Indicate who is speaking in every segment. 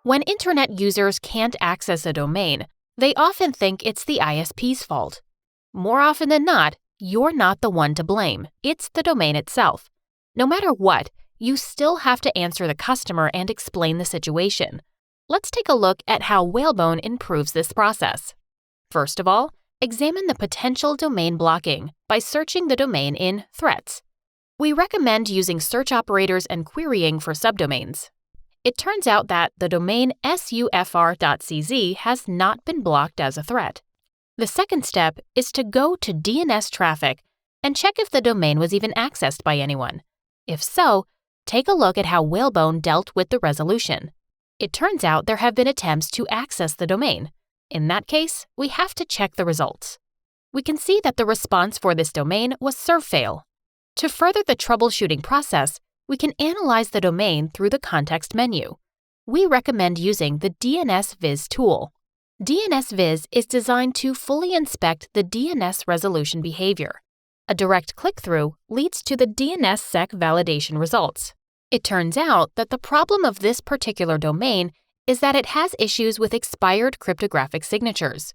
Speaker 1: When internet users can't access a domain, they often think it's the ISP's fault. More often than not, you're not the one to blame. It's the domain itself. No matter what, you still have to answer the customer and explain the situation. Let's take a look at how Whalebone improves this process. First of all, examine the potential domain blocking by searching the domain in Threats. We recommend using search operators and querying for subdomains. It turns out that the domain sufr.cz has not been blocked as a threat. The second step is to go to DNS traffic and check if the domain was even accessed by anyone. If so, take a look at how Whalebone dealt with the resolution. It turns out there have been attempts to access the domain. In that case, we have to check the results. We can see that the response for this domain was serve-fail. To further the troubleshooting process, we can analyze the domain through the context menu. We recommend using the DNSViz tool. DNSViz is designed to fully inspect the DNS resolution behavior. A direct click-through leads to the DNSSEC validation results. It turns out that the problem of this particular domain is that it has issues with expired cryptographic signatures.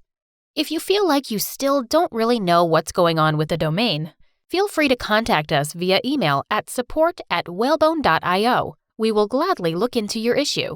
Speaker 1: If you feel like you still don't really know what's going on with the domain, feel free to contact us via email at support@whalebone.io. We will gladly look into your issue.